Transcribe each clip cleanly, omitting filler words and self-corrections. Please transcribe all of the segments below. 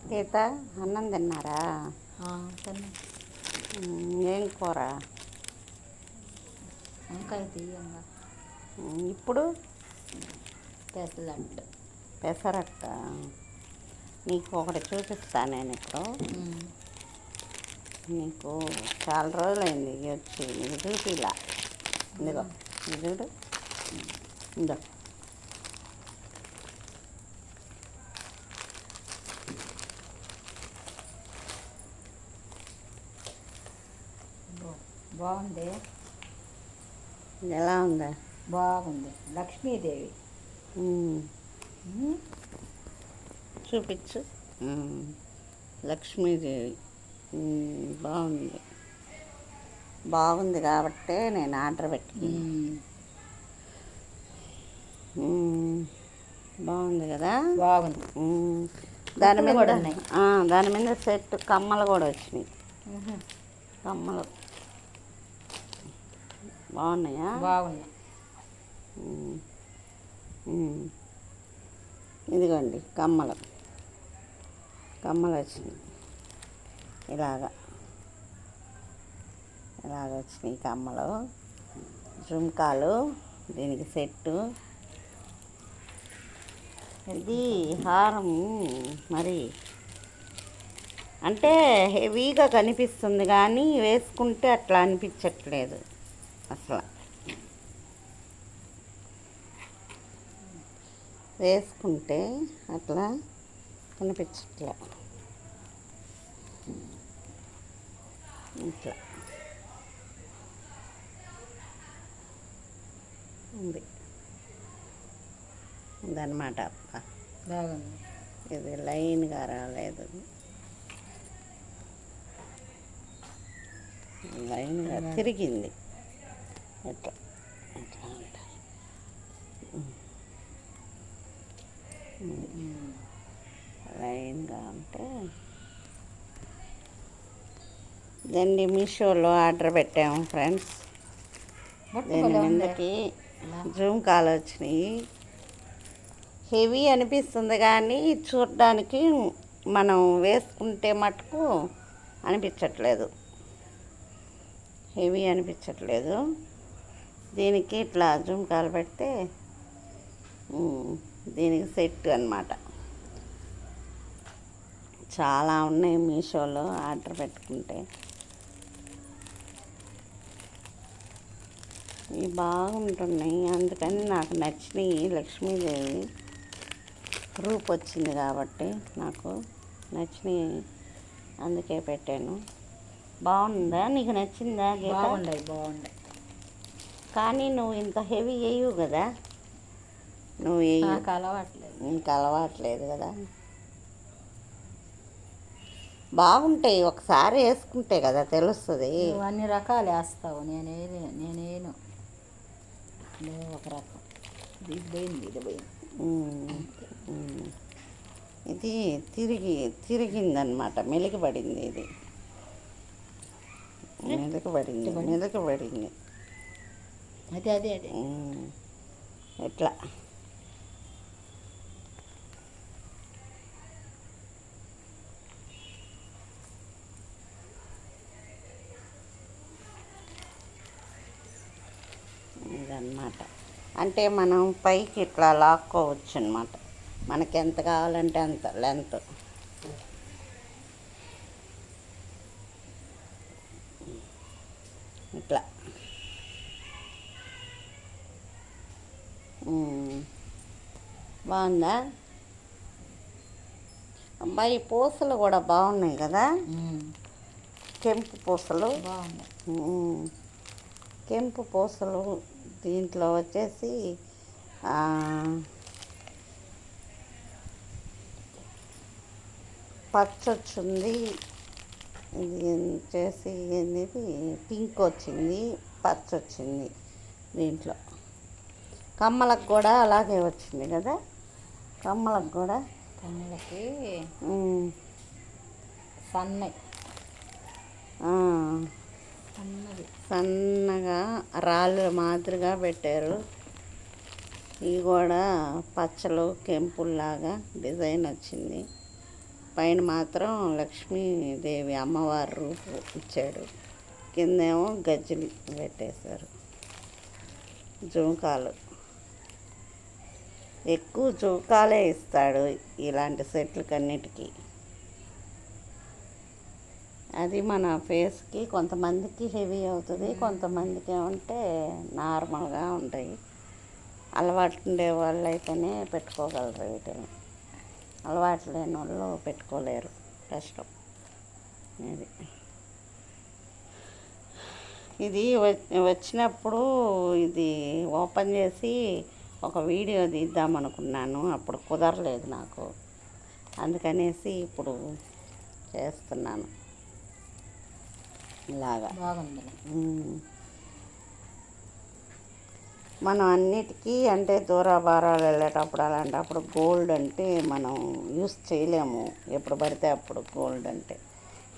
గీత అన్నం తిన్నారా? తిన్నా. ఏం కూర? వంకాయ తీయంగా. ఇప్పుడు పెసరట్టు. పెసరట్ట. నీకు ఒకటి చూపిస్తా నేను ఇప్పుడు. నీకు చాలా రోజులైంది వచ్చి నీకు చూపిలా. ఇదిగో ఇది చూడు. ఇందో బాగుంది. ఎలా ఉందా? బాగుంది. లక్ష్మీదేవి. చూపించు. లక్ష్మీదేవి. బాగుంది. బాగుంది కాబట్టే నేను ఆర్డర్ పెట్టుకున్నాను. బాగుంది కదా? బాగుంది. దాని మీద కూడా దాని మీద సెట్ కమ్మలు కూడా వచ్చినాయి. కమ్మలు బాగున్నాయా? బాగున్నాయి. ఇదిగోండి కమ్మలు వచ్చినాయి. ఇలాగ వచ్చినాయి కమ్మలు, జుంకాలు, దీనికి సెట్టు. ఇది హారం మరి అంటే హెవీగా కనిపిస్తుంది కానీ వేసుకుంటే అట్లా అనిపించట్లేదు అసలు. వేసుకుంటే అట్లా కనిపించట్లే. ఇట్లా ఉంది ఉందన్నమాట. బాగుంది. ఇది లైన్గా రాలేదు, లైన్గా తిరిగింది. ఎట్లా ఎట్లా ఉంటుంది లైన్గా ఉంటే. దాన్ని మీషోలో ఆర్డర్ పెట్టాము ఫ్రెండ్స్. దీని మీదకి జూమ్ కాల్ వచ్చినాయి. హెవీ అనిపిస్తుంది కానీ చూడడానికి మనం వేసుకుంటే మటుకు అనిపించట్లేదు, హెవీ అనిపించట్లేదు. దీనికి ఇట్లా జూమ్ కాల్ పెడితే దీనికి సెట్ అన్నమాట. చాలా ఉన్నాయి మీషోలో ఆర్డర్ పెట్టుకుంటే. ఇవి బాగుంటున్నాయి, అందుకని నాకు నచ్చినాయి. లక్ష్మీదేవి రూప్ వచ్చింది కాబట్టి నాకు నచ్చినాయి, అందుకే పెట్టాను. బాగుందా? నీకు నచ్చిందా? బాగుంది. కానీ నువ్వు ఇంత హెవీ వేయవు కదా, నువ్వు నాకు అలవాట్లేదు. నీకు అలవాట్లేదు కదా. బాగుంటాయి, ఒకసారి వేసుకుంటే కదా తెలుస్తుంది. నువ్వు అన్ని రకాలు వేస్తావు, నేనేను ఒక రకం. ఇది తిరిగిందనమాట, మెలికబడింది. ఇది మెలికబడింది. అదే ఎట్లా ఇదన్నమాట. అంటే మనం పైకి ఇట్లా లాక్కోవచ్చు అన్నమాట, మనకి ఎంత కావాలంటే అంత లెంత్. ఇట్లా బాగుందా? అబ్బాయి పూసలు కూడా బాగున్నాయి కదా, కెంపు పూసలు బాగున్నాయి. కెంపు పూసలు. దీంట్లో వచ్చేసి పచ్చ వచ్చింది, ఇది వచ్చేసి ఏంది పింక్ వచ్చింది, పచ్చ వచ్చింది. దీంట్లో కమ్మలకు కూడా అలాగే వచ్చింది కదా, కమ్మలకి సన్నగా రాళ్ళు మాదిరిగా పెట్టారు. ఇవి కూడా పచ్చలు కెంపుల్లాగా డిజైన్ వచ్చింది. పైన మాత్రం లక్ష్మీదేవి అమ్మవారి రూపు ఇచ్చాడు, కిందేమో గజ్జలు పెట్టేశారు. జుంకాలు ఎక్కువ జుంకాలే ఇస్తాడు ఇలాంటి సెట్లకన్నిటికీ. అది మన ఫేస్కి కొంతమందికి హెవీ అవుతుంది, కొంతమందికి ఏమంటే నార్మల్గా ఉంటాయి. అలవాటు ఉండే వాళ్ళు అయితేనే పెట్టుకోగలరు వీటిని, అలవాటు లేని వాళ్ళు పెట్టుకోలేరు, కష్టం. ఇది వచ్చినప్పుడు ఇది ఓపెన్ చేసి ఒక వీడియో తీద్దామనుకున్నాను, అప్పుడు కుదరలేదు నాకు, అందుకనేసి ఇప్పుడు చేస్తున్నాను ఇలాగా. బాగుంది. మనం అన్నిటికీ అంటే దూరాభారాలు వెళ్ళేటప్పుడు అలాంటప్పుడు గోల్డ్ అంటే మనం యూస్ చేయలేము ఎప్పుడు పడితే అప్పుడు. గోల్డ్ అంటే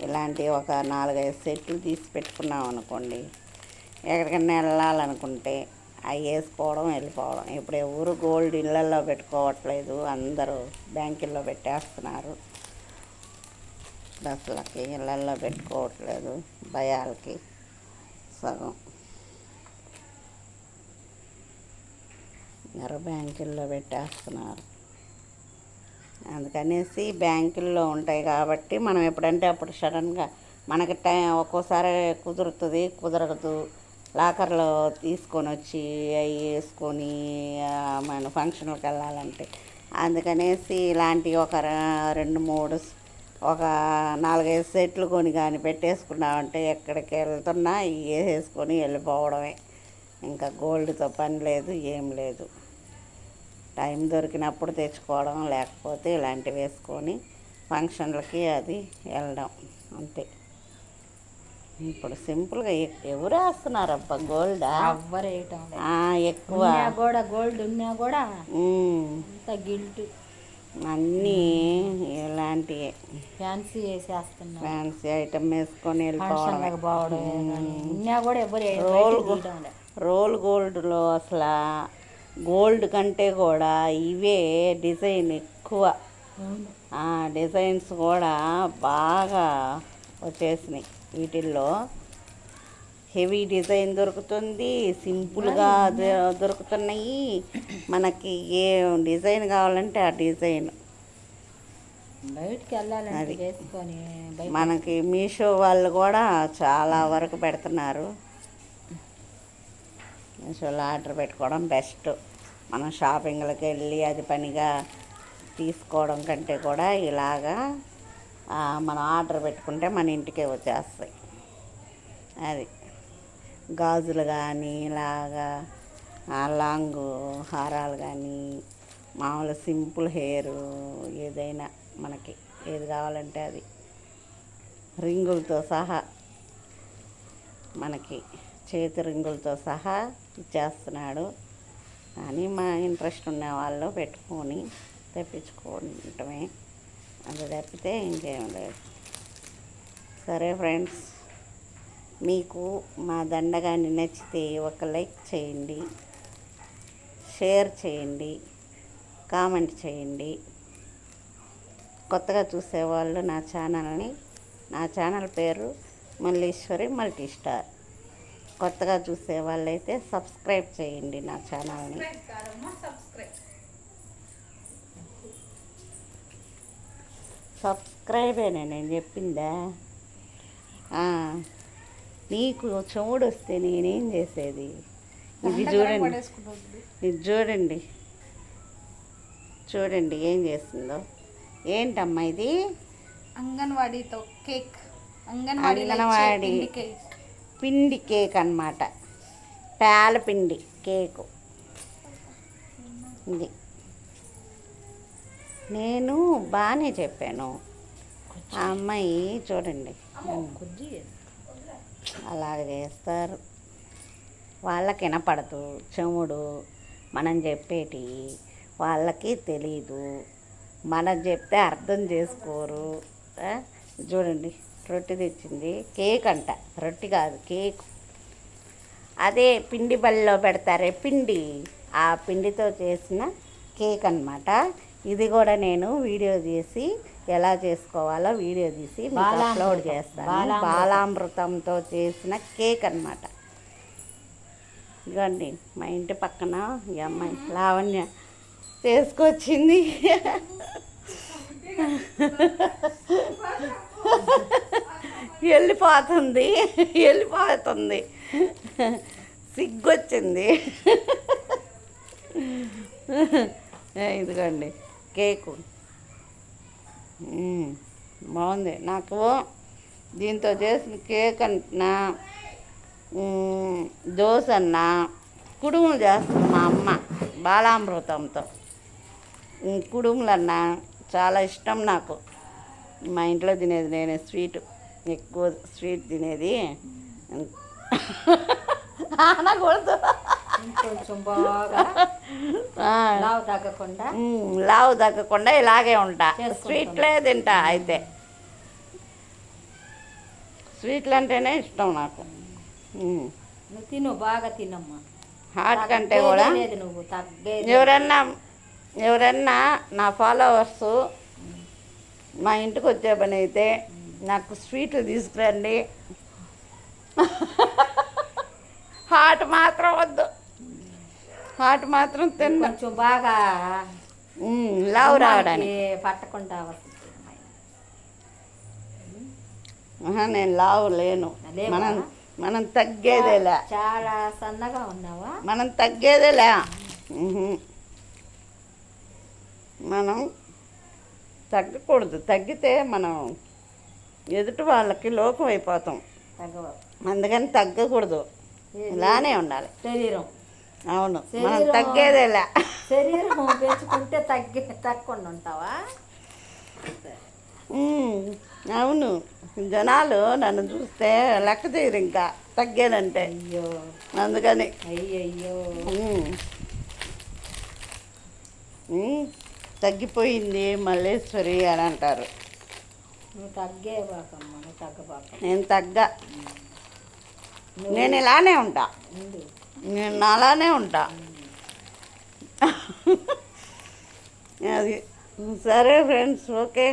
ఇలాంటి ఒక 4-5 సెట్లు తీసి పెట్టుకున్నాం అనుకోండి, ఎక్కడికైనా వెళ్ళాలనుకుంటే అవి వేసుకోవడం వెళ్ళిపోవడం. ఇప్పుడు ఎవరు గోల్డ్ ఇళ్ళల్లో పెట్టుకోవట్లేదు, అందరూ బ్యాంకుల్లో పెట్టేస్తున్నారు. డ్రెస్సులకి ఇళ్ళల్లో పెట్టుకోవట్లేదు, భయాలకి సగం బ్యాంకుల్లో పెట్టేస్తున్నారు. అందుకనేసి బ్యాంకుల్లో ఉంటాయి కాబట్టి మనం ఎప్పుడంటే అప్పుడు సడన్గా మనకి ఒక్కోసారి కుదురుతుంది, కుదరదు. లాకర్లో తీసుకొని వచ్చి అవి వేసుకొని మన ఫంక్షన్లకు వెళ్ళాలంటే, అందుకనేసి ఇలాంటి ఒక 2-3 ఒక 4-5 సెట్లు కొని కానీ పెట్టేసుకున్నామంటే ఎక్కడికి వెళ్తున్నా ఇవి వేసేసుకొని వెళ్ళిపోవడమే. ఇంకా గోల్డ్తో పని లేదు, ఏం లేదు. టైం దొరికినప్పుడు తెచ్చుకోవడం, లేకపోతే ఇలాంటివి వేసుకొని ఫంక్షన్లకి అది వెళ్ళడం అంతే. ఇప్పుడు సింపుల్గా ఎవరు వేస్తున్నారు అబ్బా గోల్డ్, ఎవ్వరు వేయటం ఎక్కువ కూడా. గోల్డ్ ఉన్నా కూడా గిల్ట్ అన్నీ ఇలాంటివి ఫ్యాన్సీ వేసేస్తున్నారు, ఫ్యాన్సీ ఐటమ్ వేసుకొని వెళ్ళిపోవడం. ఉన్నా కూడా ఎవరు రోల్ గోల్డ్లో అసలు గోల్డ్ కంటే కూడా ఇవే డిజైన్ ఎక్కువ, డిజైన్స్ కూడా బాగా వచ్చేసినాయి. వీటిల్లో హెవీ డిజైన్ దొరుకుతుంది, సింపుల్గా దొరుకుతున్నాయి. మనకి ఏ డిజైన్ కావాలంటే ఆ డిజైన్. బయటికి వెళ్ళాలని వేసుకొని మనకి మీషో వాళ్ళు కూడా చాలా వరకు పెడుతున్నారు. మీషోలో ఆర్డర్ పెట్టుకోవడం బెస్ట్. మనం షాపింగ్లకు వెళ్ళి అది పనిగా తీసుకోవడం కంటే కూడా ఇలాగా మనం ఆర్డర్ పెట్టుకుంటే మన ఇంటికే వచ్చేస్తాయి. అది గాజులు కానీ ఇలాగా లాంగ్ హారాలు కానీ మామూలు సింపుల్ హెయిర్ ఏదైనా మనకి ఏది కావాలంటే అది రింగులతో సహా, మనకి చేతి రింగులతో సహా ఇచ్చేస్తున్నాడు. అని మా ఇంట్రెస్ట్ ఉన్న వాళ్ళు పెట్టుకొని తెప్పించుకోవటమే, అది తప్పితే ఇంకేం లేదు. సరే ఫ్రెండ్స్, మీకు మా దండగాన్ని నచ్చితే ఒక లైక్ చేయండి, షేర్ చేయండి, కామెంట్ చేయండి. కొత్తగా చూసేవాళ్ళు నా ఛానల్ పేరు మల్లీశ్వరి మల్టీ స్టార్. కొత్తగా చూసే వాళ్ళైతే సబ్స్క్రైబ్ చేయండి నా ఛానల్ని. సబ్స్క్రైబేనా నేను చెప్పిందా? నీకు చెవుడు వస్తే నేనేం చేసేది? ఇది చూడండి, ఇది చూడండి, చూడండి ఏం చేస్తుందో. ఏంటమ్మా ఇది? అంగన్వాడీతో కేక్, అంగన్వాడీ పిండి కేక్ అన్నమాట, పేల పిండి కేకు ఇది. నేను బాగానే చెప్పాను. ఆ అమ్మాయి చూడండి అలాగ చేస్తారు. వాళ్ళకి వినపడదు చెవుడు, మనం చెప్పేటి వాళ్ళకి తెలీదు, మనం చెప్తే అర్థం చేసుకోరు. చూడండి రొట్టె తెచ్చింది, కేక్ అంట, రొట్టె కాదు కేక్. అదే పిండి బళ్ళలో పెడతారే పిండి, ఆ పిండితో చేసిన కేక్ అన్నమాట. ఇది కూడా నేను వీడియో చేసి ఎలా చేసుకోవాలో వీడియో తీసి మీకు అప్లోడ్ చేస్తాను. బాలామృతంతో చేసిన కేక్ అన్నమాట. ఇదిగోండి మా ఇంటి పక్కన ఈ అమ్మాయి లావణ్య చేసుకొచ్చింది. వెళ్ళిపోతుంది సిగ్గొచ్చింది. ఇదిగోండి కేకు బాగుంది. నాకు దీంతో చేసిన కేక్ అంటున్నా, దోశ అన్నా, కుడుములు చేస్తుంది మా అమ్మ బాలామృతంతో. కుడుములన్నా చాలా ఇష్టం నాకు. మా ఇంట్లో తినేది నేనే ఎక్కువ స్వీట్ తినేది. అనకూడదు. కొంచెం బాగా లావు తగ్గకుండా ఇలాగే ఉంటా. స్వీట్లే తింటా. అయితే స్వీట్లు అంటేనే ఇష్టం నాకు. తిను, బాగా తినమ్మా. హాట్ కంటే కూడా నువ్వు ఎవరన్నా నా ఫాలోవర్స్ మా ఇంటికి వచ్చే పని అయితే నాకు స్వీట్లు తీసుకురండి. హాట్ మాత్రం వద్దు. హాట్ మాత్రం తిన్న కొంచెం బాగా లావు రావడానికి పట్టకుండా నేను లావు లేను. మనం తగ్గేదేలే. చాలా సన్నగా ఉన్నావా? మనం తగ్గేదేలే. మనం తగ్గకూడదు. తగ్గితే మనం ఎదుటి వాళ్ళకి లోకం అయిపోతాం. అందుకని తగ్గకూడదు. ఇలానే ఉండాలి శరీరం. అవును, మనం తగ్గేదేలే. శరీరం పెంచుకుంటే తగ్గకుండా ఉంటావా? అవును, జనాలు నన్ను చూస్తే లెక్క చేయరు ఇంకా తగ్గేదంటే. అయ్యో, అందుకని అయ్యయ్యో తగ్గిపోయింది మల్లేశ్వరి అని అంటారు. నువ్వు తగ్గేవాకమ్మా, నువ్వు తగ్గబాక. నేను నేను ఇలానే ఉంటా. నేను అలానే ఉంటా. అది సరే ఫ్రెండ్స్, ఓకే.